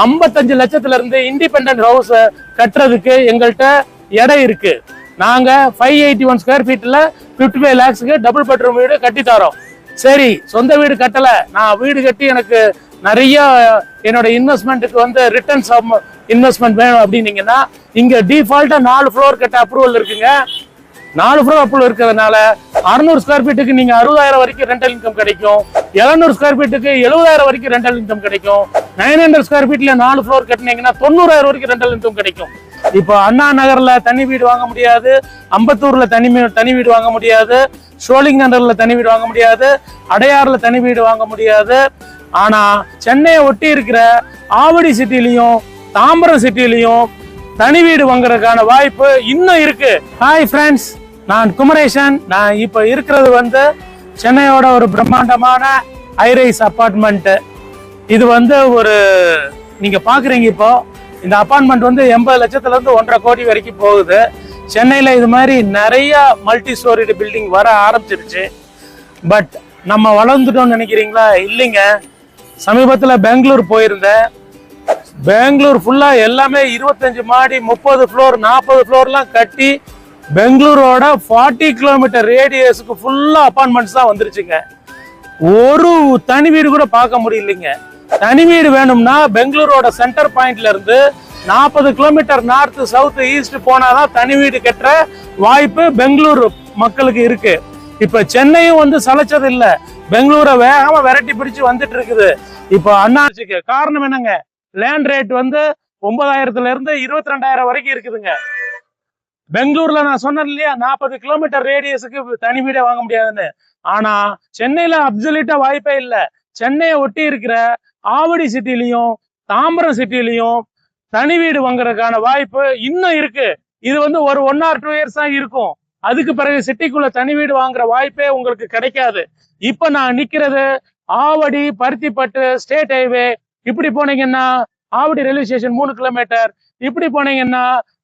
55 லட்சத்துல இருந்து independent house கட்டுறதுக்கு எங்கள்கிட்ட இடம் இருக்கு. நாங்க 581 ஸ்கொயர் ஃபீட்ல 55 லேக்ஸ்க்கு டபுள் பெட்ரூம் வீடு கட்டி தரோம். சரி, சொந்த வீடு கட்டல, நான் வீடு கட்டி எனக்கு நிறைய என்னோட இன்வெஸ்ட்மெண்ட்டுக்கு வந்து ரிட்டர்ன்ஸ் ஆஃப் இன்வெஸ்ட்மெண்ட் வேணும் அப்படின்னீங்கன்னா இங்க டிஃபால்ட்டா 4 ஃப்ளோர் கட்ட அப்ரூவல் இருக்குங்க. 4 ஃப்ளோர் அப்ரூவல் இருக்கிறதுனால 600 ஸ்கொயர் ஃபீட்டுக்கு நீங்க 60,000 வரைக்கும் ரெண்டல் இன்கம் கிடைக்கும். 700 ஸ்கொயர் ஃபீட்டுக்கு 70,000 வரைக்கும் ரெண்டல் இன்கம் கிடைக்கும். 900 ஸ்கொயர் ஃபீட்ல 4 ஃப்ளோர் கட்டினீங்கன்னா 90,000 வரைக்கும் ரெண்டல் இன்கம் கிடைக்கும். இப்போ அண்ணா நகர்ல தனி வீடு வாங்க முடியாது, அம்பத்தூர்ல தனி வீடு வாங்க முடியாது, ஷோலிங் நகர்ல தனி வீடு வாங்க முடியாது, அடையாறுல தனி வீடு வாங்க முடியாது. ஆனா சென்னையை ஒட்டி இருக்கிற ஆவடி சிட்டிலையும் தாம்பரம் சிட்டிலையும் தனி வீடு வாங்குறதுக்கான வாய்ப்பு இன்னும் இருக்கு. ஹாய் ஃப்ரெண்ட்ஸ், நான் குமரேசன். நான் இப்ப இருக்கிறது வந்து சென்னையோட ஒரு பிரம்மாண்டமான ஹைரைஸ் அபார்ட்மெண்ட். இது வந்து ஒரு நீங்க பாக்குறீங்க, இப்போ இந்த அபார்ட்மெண்ட் வந்து 80 லட்சத்துல இருந்து 1.5 கோடி வரைக்கும் போகுது. சென்னையில இது மாதிரி நிறைய மல்டி ஸ்டோரிடு பில்டிங் வர ஆரம்பிச்சிருச்சு. பட் நம்ம வளர்ந்துட்டோம்னு நினைக்கிறீங்களா? இல்லைங்க. சமீபத்துல பெங்களூர் போயிருந்தேன். பெங்களூர் ஃபுல்லா எல்லாமே 25 மாடி, 30 ஃப்ளோர், 40 ஃப்ளோர்லாம் கட்டி பெங்களூரோட 40 கிலோமீட்டர் ரேடியஸுக்கு ஃபுல்லா அபார்ட்மெண்ட்ஸ் தான் வந்துருச்சுங்க. ஒரு தனி வீடு கூட பார்க்க முடியலைங்க. தனி வீடு வேணும்னா பெங்களூரோட சென்டர் பாயிண்ட்ல இருந்து 40 கிலோமீட்டர் நார்த் சவுத் ஈஸ்ட் போனாதான் தனி வீடு கட்டுற வாய்ப்பு பெங்களூர் மக்களுக்கு இருக்கு. இப்ப சென்னையும் வந்து சளைச்சது இல்ல, பெங்களூரை வேகமா விரட்டி பிடிச்சு வந்துட்டு இருக்குது. இப்போ அண்ணாச்சிக்கு காரணம் என்னங்க? லேண்ட் ரேட் வந்து 9,000ல இருந்து 22,000 வரைக்கும் இருக்குதுங்க. பெங்களூர்ல நான் சொன்னேன் இல்லையா, 40 கிலோமீட்டர் ரேடியஸுக்கு தனி வீடே வாங்க முடியாதுன்னு. ஆனா சென்னையில அப்சல்யூட்டா வாய்ப்பே இல்லை. சென்னையை ஒட்டி இருக்கிற ஆவடி சிட்டிலையும் தாம்பரம் சிட்டிலையும் தனி வீடு வாங்குறதுக்கான வாய்ப்பு இன்னும் இருக்கு. இது வந்து ஒரு 1 or 2 இயர்ஸ் தான் இருக்கும். அதுக்கு பிறகு சிட்டிக்குள்ள தனி வீடு வாங்குற வாய்ப்பே உங்களுக்கு கிடைக்காது. இப்ப நான் நிக்கிறது ஆவடி பருத்திப்பட்டு ஸ்டேட் ஹைவே. இப்படி போனீங்கன்னா ஆவடி ரயில்வே ஸ்டேஷன் 3 கிலோமீட்டர், இப்படி போனீங்கன்னா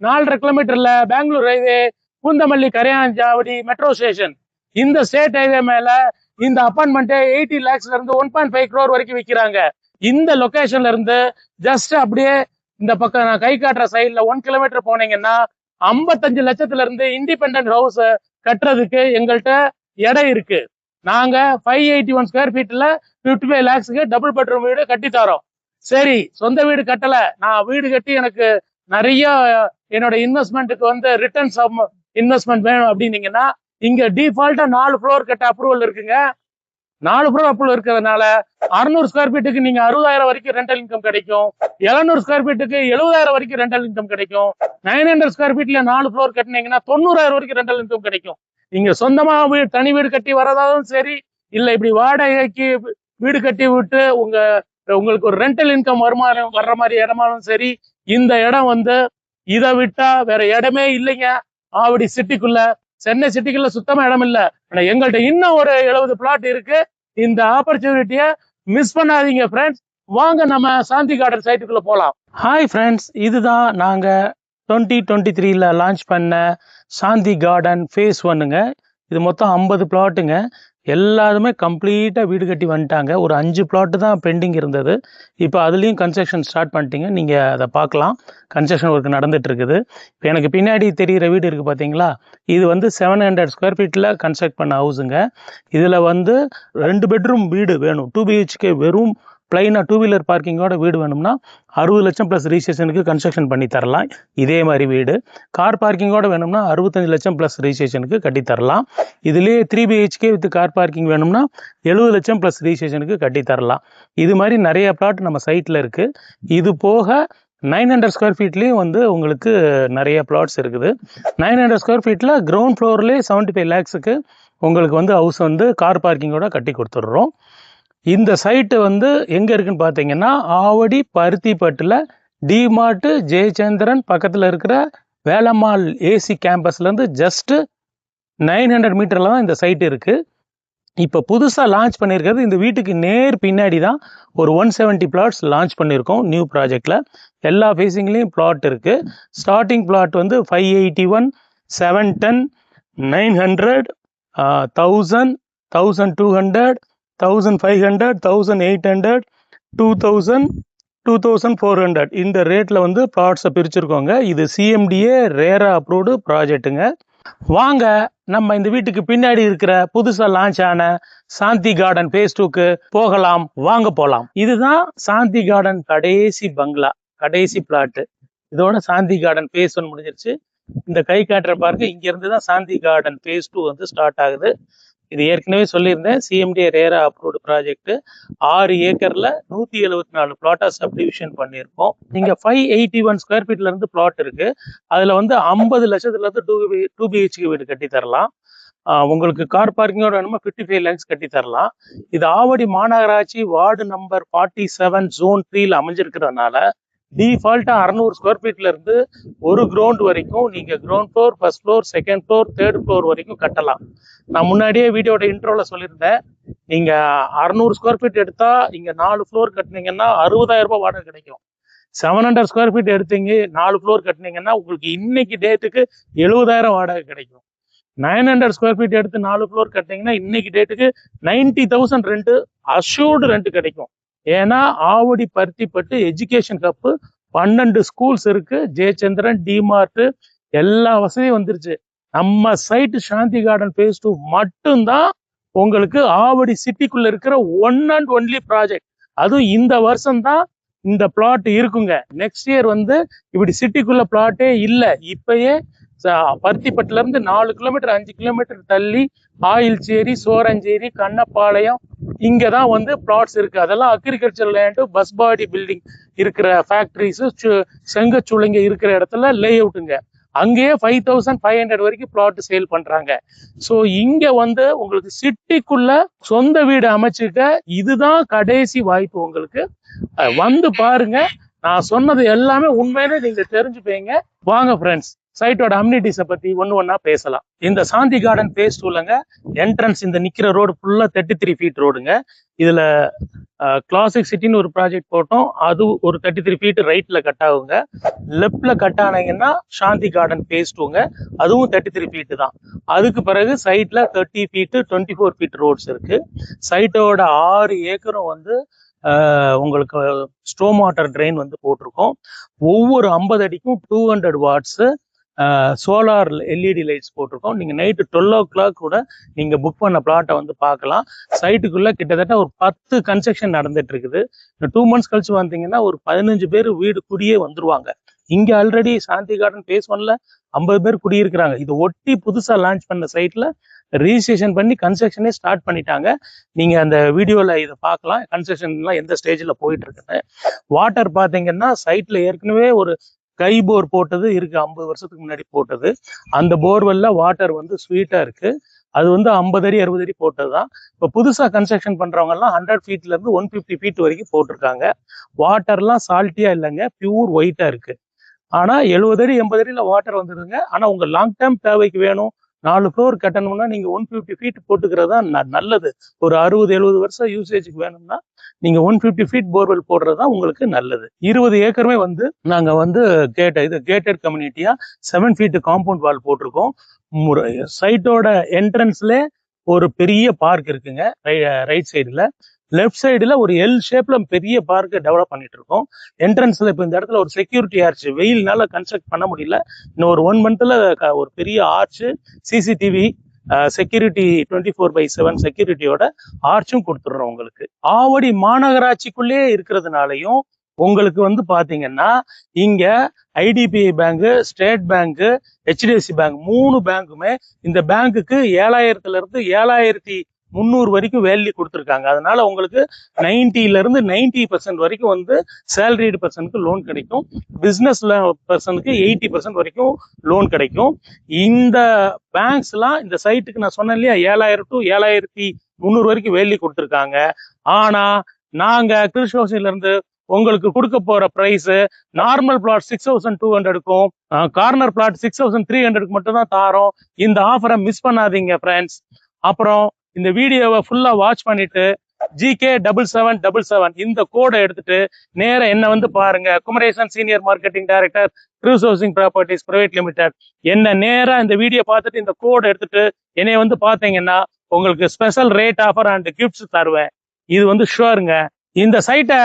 4.5 கிலோமீட்டர்ல Bengaluru highway, Poonamallee Karayanchavadi metro station. இந்த ஸ்டேட் ஹைவே மேல இந்த அபார்ட்மெண்ட் 80 லேக்ஸ்ல இருந்து 1.5 crore வரைக்கும் விற்கிறாங்க. இந்த லொகேஷன்ல இருந்து ஜஸ்ட் அப்படியே இந்த பக்கம் நான் கை காட்டுற சைட்ல 1 கிலோமீட்டர் போனீங்கன்னா 55 லட்சத்துல இருந்து இண்டிபெண்டன்ட் ஹவுஸ் கட்டுறதுக்கு எங்கள்கிட்ட இடம் இருக்கு. நாங்க 581 ஸ்கொயர் ஃபீட்ல 55 லேக்ஸ்க்கு டபுள் பெட்ரூம் வீடு கட்டி தரோம். சரி, சொந்த வீடு கட்டல, நான் வீடு கட்டி எனக்கு நிறைய என்னோட இன்வெஸ்ட்மெண்ட்டுக்கு வந்து ரிட்டர்ன்ஸ் ஆஃப் இன்வெஸ்ட்மெண்ட் வேணும் அப்படின்னீங்கன்னா இங்க டிஃபால்ட்டா 4 ஃப்ளோர் கட்ட அப்ரூவல் இருக்குங்க. 4 ஃப்ளோர் அப்ரூவல் இருக்கிறதுனால 600 ஸ்கொயர் ஃபீட்டுக்கு நீங்க 60,000 வரைக்கும் ரெண்டல் இன்கம் கிடைக்கும். 700 ஸ்கொயர் ஃபீட்டுக்கு 70,000 வரைக்கும் ரெண்டல் இன்கம் கிடைக்கும். 900 ஸ்கொயர் ஃபீட்ல 4 ஃப்ளோர் கட்டினீங்கன்னா 90,000 வரைக்கும் ரெண்டல் இன்கம் கிடைக்கும். நீங்க சொந்தமா தனி வீடு கட்டி வரதாலும் சரி, இல்ல இப்படி வாடகைக்கு வீடு கட்டி விட்டு உங்களுக்கு ஒரு ரெண்டல் இன்கம் வருமானம் வர்ற மாதிரி இடமாலும் சரி, இந்த இடம் வந்து இதை விட்டா வேற இடமே இல்லைங்க. ஆவடி சிட்டிக்குள்ள, சென்னை சிட்டிக்குள்ள சுத்தமா இடம் இல்ல. எங்கள்கிட்ட இன்னும் ஒரு 70 பிளாட் இருக்கு. இந்த ஆப்பர்ச்சுனிட்டிய மிஸ் பண்ணாதீங்க ஃப்ரெண்ட்ஸ். வாங்க நம்ம சாந்தி கார்டன் சைட்டுக்குள்ள போலாம். ஹாய் ஃப்ரெண்ட்ஸ், இதுதான் நாங்க 2023ல லான்ச் பண்ண சாந்தி கார்டன் ஃபேஸ் 1ங்க. இது மொத்தம் 50 பிளாட்டுங்க. எல்லாருமே கம்ப்ளீட்டாக வீடு கட்டி வந்துட்டாங்க. ஒரு 5 பிளாட்டு தான் பெண்டிங் இருந்தது. இப்போ அதுலேயும் கன்ஸ்ட்ரக்ஷன் ஸ்டார்ட் பண்ணிட்டீங்க. நீங்கள் அதை பார்க்கலாம். கன்ஸ்ட்ரக்ஷன் ஒர்க் நடந்துட்டு இருக்குது. இப்போ எனக்கு பின்னாடி தெரிகிற வீடு இருக்குது பார்த்தீங்களா, இது வந்து 700 ஸ்கொயர் ஃபீட்டில் கன்ஸ்ட்ரக்ட் பண்ண ஹவுஸுங்க. இதில் வந்து 2 பெட்ரூம் வீடு வேணும். 2 BHK வெறும் பிளைனாக 2 வீலர் பார்க்கிங்கோட வீடு வேணும்னா 60 லட்சம் ப்ளஸ் ரிஜிஸ்ட்ரேஷனுக்கு கன்ஸ்ட்ரக்ஷன் பண்ணி தரலாம். இதே மாதிரி வீடு கார் பார்க்கிங்கோட வேணும்னா 65 லட்சம் ப்ளஸ் ரிஜிஸ்ட்ரேஷனுக்கு கட்டி தரலாம். இதுலேயே 3 BHK வித் கார் பார்க்கிங் வேணும்னா 70 லட்சம் ப்ளஸ் ரிஜிஸ்ட்ரேஷனுக்கு கட்டி தரலாம். இது மாதிரி நிறைய பிளாட் நம்ம சைட்டில் இருக்குது. இது போக 900 ஸ்கொயர் ஃபீட்லேயும் வந்து உங்களுக்கு நிறைய பிளாட்ஸ் இருக்குது. 900 ஸ்கொயர் ஃபீட்டில் கிரவுண்ட் ஃப்ளோர்லேயே 75 லேக்ஸுக்கு உங்களுக்கு வந்து ஹவுஸ் வந்து கார் பார்க்கிங்கோட கட்டி கொடுத்துட்றோம். இந்த சைட்டு வந்து எங்கே இருக்குன்னு பார்த்தீங்கன்னா ஆவடி பருத்திப்பட்டில் டிமார்ட் ஜெயச்சந்திரன் பக்கத்தில் இருக்கிற வேலம்மாள் AC கேம்பஸ்லேருந்து ஜஸ்ட்டு 900 மீட்டரில் தான் இந்த சைட் இருக்குது. இப்போ புதுசாக லான்ச் பண்ணியிருக்கிறது இந்த வீட்டுக்கு நேர் பின்னாடி தான் ஒரு 170 பிளாட்ஸ் லான்ச் பண்ணியிருக்கோம். நியூ ப்ராஜெக்டில் எல்லா ஃபேஸிங்லேயும் பிளாட் இருக்குது. ஸ்டார்டிங் பிளாட் வந்து 581, 710, 900, 1000, 1200, 1500, 1800, 2000, 2400 இந்த ரேட்ல வந்து பிளாட்ஸை பிரிச்சிருக்கோங்க. இது சிஎம்டிஏ ரேரா அப்ரூவ்டு ப்ராஜெக்ட்டுங்க. வாங்க நம்ம இந்த வீட்டுக்கு பின்னாடி இருக்கிற புதுசா லான்ச் ஆன சாந்தி கார்டன் phase 2க்கு போகலாம். வாங்க போலாம். இதுதான் சாந்தி கார்டன் கடைசி பங்களா, கடைசி பிளாட். இதோட சாந்தி கார்டன் phase 1 முடிஞ்சிருச்சு. இந்த கை காட்டுற பாருங்க, இங்க இருந்து தான் சாந்தி கார்டன் phase 2 வந்து ஸ்டார்ட் ஆகுது. இது ஏற்கனவே சொல்லியிருந்தேன், சிஎம்டிஏ ரேரா அப்ரூவ்டு ப்ராஜெக்ட். 6 ஏக்கர்ல 174 பிளாட்டா சப்டிவிஷன் பண்ணியிருக்கோம். இங்க 581 ஸ்கொயர் ஃபீட்ல இருந்து பிளாட் இருக்கு. அதுல வந்து 50 லட்சத்துல இருந்து 2 பிஹெச்கே வீடு கட்டி தரலாம். உங்களுக்கு கார் பார்க்கிங்கோட வேணுமா 55 லேக்ஸ் கட்டி தரலாம். இது ஆவடி மாநகராட்சி வார்டு நம்பர் 47 zone 3ல அமைஞ்சிருக்கிறதுனால டிஃபால்ட்டா 600 ஸ்கொயர் ஃபீட்ல இருந்து ஒரு கிரவுண்ட் வரைக்கும் நீங்க ground floor, first floor, second floor, third floor வரைக்கும் கட்டலாம். நான் முன்னாடியே வீடியோட இன்ட்ரோல சொல்லியிருந்தேன், நீங்க 600 ஸ்கொயர் ஃபீட் எடுத்தா இங்க 4 ஃப்ளோர் கட்டினீங்கன்னா 60,000 ரூபாய் வாடகை கிடைக்கும். 700 ஸ்கொயர் ஃபீட் எடுத்தீங்க 4 ஃப்ளோர் கட்டினீங்கன்னா உங்களுக்கு இன்னைக்கு டேட்டுக்கு 70,000 வாடகை கிடைக்கும். 900 ஸ்கொயர் ஃபீட் எடுத்து 4 ஃப்ளோர் கட்டினீங்கன்னா இன்னைக்கு டேட்டுக்கு 90,000 ரெண்ட், அஷ்யூர்டு ரெண்ட் கிடைக்கும். ஏன்னா Avadi Paruthipattu education hub, 12 schools இருக்கு, ஜெயச்சந்திரன், டிமார்ட் எல்லா வசதியும் வந்துருச்சு. நம்ம சைட் சாந்தி கார்டன் phase 2 மட்டும்தான் உங்களுக்கு ஆவடி சிட்டிக்குள்ள இருக்கிற ஒன் அண்ட் ஒன்லி ப்ராஜெக்ட். அதுவும் இந்த வருஷம் தான் இந்த பிளாட் இருக்குங்க. நெக்ஸ்ட் இயர் வந்து இப்படி சிட்டிக்குள்ள பிளாட்டே இல்லை. இப்பயே பருத்திப்பட்டுல இருந்து 4 கிலோமீட்டர் 5 கிலோமீட்டர் தள்ளி ஆயில்சேரி, சோரஞ்சேரி, கண்ணப்பாளையம் இங்கதான் வந்து பிளாட்ஸ் இருக்கு. அதெல்லாம் agriculture land, bus body building இருக்கிற ஃபேக்டரிஸ், செங்கச்சூளைங்க இருக்கிற இடத்துல லே அவுட்டுங்க. அங்கேயே 5500 வரைக்கும் பிளாட் சேல் பண்றாங்க. ஸோ இங்க வந்து உங்களுக்கு சிட்டிக்குள்ள சொந்த வீடு அமைச்சுக்க இதுதான் கடைசி வாய்ப்பு. உங்களுக்கு வந்து பாருங்க, நான் சொன்னது எல்லாமே உண்மையிலே நீங்க தெரிஞ்சுப்பீங்க. வாங்க ஃப்ரெண்ட்ஸ், சைட்டோட அம்யூனிட்டிஸை பத்தி ஒண்ணா பேசலாம். இந்த சாந்தி கார்டன் phase 2லங்க என்ட்ரன்ஸ் இந்த நிக்கிற ரோடு ஃபுல்லா 33 ஃபீட் ரோடுங்க. இதுல கிளாசிக் சிட்டின்னு ஒரு ப்ராஜெக்ட் போட்டோம், அது ஒரு 33 ஃபீட் ரைட்ல கட் ஆகுங்க. லெஃப்ட்ல கட் ஆனீங்கன்னா சாந்தி கார்டன் phase 2ங்க, அதுவும் 33 ஃபீட் தான். அதுக்கு பிறகு சைட்ல 30 ஃபீட் 24 ஃபீட் ரோட்ஸ் இருக்கு. சைட்டோட 6 ஏக்கரும் வந்து உங்களுக்கு ஸ்டோம் வாட்டர் ட்ரெயின் வந்து போட்டிருக்கோம். ஒவ்வொரு 50 அடிக்கும் 200 வாட்ஸ் சோலார் எல்இடி லைட்ஸ் போட்டிருக்கோம். நீங்க நைட்டு 12 o'clock கூட நீங்க புக் பண்ண பிளாட்டை வந்து பார்க்கலாம். சைட்டுக்குள்ள கிட்டத்தட்ட ஒரு 10 கன்ஸ்ட்ரக்ஷன் நடந்துட்டு இருக்குது. 2 months கழிச்சு வந்தீங்கன்னா ஒரு 15 பேர் வீடு குடியே வந்துருவாங்க. இங்க ஆல்ரெடி சாந்தி கார்டன் phase 1ல 50 பேர் குடியிருக்கிறாங்க. இது ஒட்டி புதுசா லான்ச் பண்ண சைட்ல ரிஜிஸ்ட்ரேஷன் பண்ணி கன்ஸ்ட்ரக்ஷனே ஸ்டார்ட் பண்ணிட்டாங்க. நீங்க அந்த வீடியோல இதை பார்க்கலாம், கன்ஸ்ட்ரக்ஷன்லாம் எந்த ஸ்டேஜ்ல போயிட்டு இருக்குன்னு. வாட்டர் பாத்தீங்கன்னா சைட்ல ஏற்கனவே ஒரு கை போர் போட்டது இருக்கு, 50 வருஷத்துக்கு முன்னாடி போட்டது. அந்த போர்வெல்ல வாட்டர் வந்து ஸ்வீட்டா இருக்கு. அது வந்து 50 அடி 60 அடி போட்டதுதான். இப்போ புதுசா கன்ஸ்ட்ரக்ஷன் பண்றவங்க எல்லாம் 100 ஃபீட்ல இருந்து 150 ஃபீட் வரைக்கும் போட்டிருக்காங்க. வாட்டர்லாம் சால்ட்டியா இல்லைங்க, பியூர் ஒயிட்டா இருக்கு. ஆனா 70 அடி 80 அடியில வாட்டர் வந்துடுங்க. ஆனா உங்க லாங் டேர்ம் தேவைக்கு வேணும், 4 ஃப்ளோர் கட்டணும்னா நீங்க 150 ஃபீட் போட்டுக்கிறது தான் நல்லது. ஒரு 60-70 வருஷம் யூசேஜுக்கு வேணும்னா நீங்க 150 ஃபீட் போர்வெல் போடுறது தான் உங்களுக்கு நல்லது. 20 ஏக்கருமே வந்து நாங்க வந்து கேட்டட் கம்யூனிட்டியா 7 ஃபீட் காம்பவுண்ட் வால் போட்டிருக்கோம். சைட்டோட என்ட்ரன்ஸ்ல ஒரு பெரிய பார்க் இருக்குங்க. ரைட் சைடுல, லெஃப்ட் சைடுல ஒரு எல் ஷேப்ல பெரிய பார்க் டெவலப் பண்ணிட்டு இருக்கோம். என்ட்ரன்ஸ்ல இப்ப இந்த இடத்துல ஒரு செக்யூரிட்டி ஆர்ச், வெயில்னால கன்ஸ்ட்ரக்ட் பண்ண முடியல, இன்னும் ஒரு 1 monthல ஒரு பெரிய ஆர்ச், சிசிடிவி செக்யூரிட்டி 24/7 செக்யூரிட்டியோட ஆர்ச்சும் கொடுத்துடுறோம் உங்களுக்கு. ஆவடி மாநகராட்சிக்குள்ளே இருக்கிறதுனாலையும் உங்களுக்கு வந்து பாத்தீங்கன்னா இங்க IDBI bank, state bank, HDFC bank 3 பேங்க்குமே இந்த பேங்க்குக்கு 7000ல இருந்து 7300 வரைக்கும் வேல்யூ கொடுத்துருக்காங்க. அதனால உங்களுக்கு 90ல இருந்து 90% வரைக்கும் வந்து சேலரிடு பர்சனுக்கு லோன் கிடைக்கும். பிசினஸ் பர்சனுக்கு 80% வரைக்கும் லோன் கிடைக்கும். இந்த பேங்க்ஸ் எல்லாம் இந்த சைட்டுக்கு நான் சொன்னேன் இல்லையா, 7000 to 7300 வரைக்கும் வேல்யூ கொடுத்துருக்காங்க. ஆனா நாங்க கிறிஸ்டோசில இருந்து உங்களுக்கு கொடுக்க போற பிரைஸ் நார்மல் பிளாட் 6200க்கும், கார்னர் பிளாட் 6300க்கு மட்டும் தான் தாரோம். இந்த ஆஃபரை மிஸ் பண்ணாதீங்க ஃப்ரெண்ட்ஸ். அப்புறம் இந்த வீடியோவை ஃபுல்லா வாட்ச் பண்ணிட்டு GK7777 இந்த கோடை எடுத்துட்டு நேர என்ன வந்து பாருங்க. Kumaresan senior marketing director, cruise housing properties private limited. என்ன நேரா இந்த வீடியோ பார்த்துட்டு இந்த கோடை எடுத்துட்டு என்னைய வந்து பாத்தீங்கன்னா உங்களுக்கு special rate offer and gifts தருவேன். இது வந்து ஷுவருங்க. இந்த சைட்டை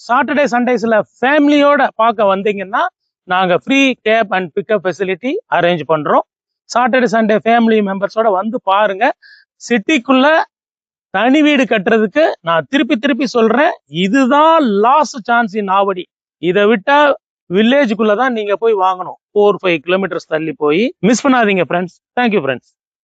சாட்டர்டே சண்டேஸ்ல ஃபேமிலியோட பார்க்க வந்தீங்கன்னா நாங்க free cab and pickup facility arrange பண்றோம். சாட்டர்டே சண்டே ஃபேமிலி மெம்பர்ஸோட வந்து பாருங்க. சிட்டிக்குள்ள தனி வீடு கட்டுறதுக்கு நான் திருப்பி சொல்றேன், இதுதான் லாஸ்ட் சான்ஸ் இன் ஆவடி. இதை விட்டா வில்லேஜுக்குள்ளதான் நீங்க போய் வாங்கணும். 4-5 கிலோமீட்டர்ஸ் தள்ளி போய். மிஸ் பண்ணாதீங்க ஃப்ரெண்ட்ஸ். Thank you friends.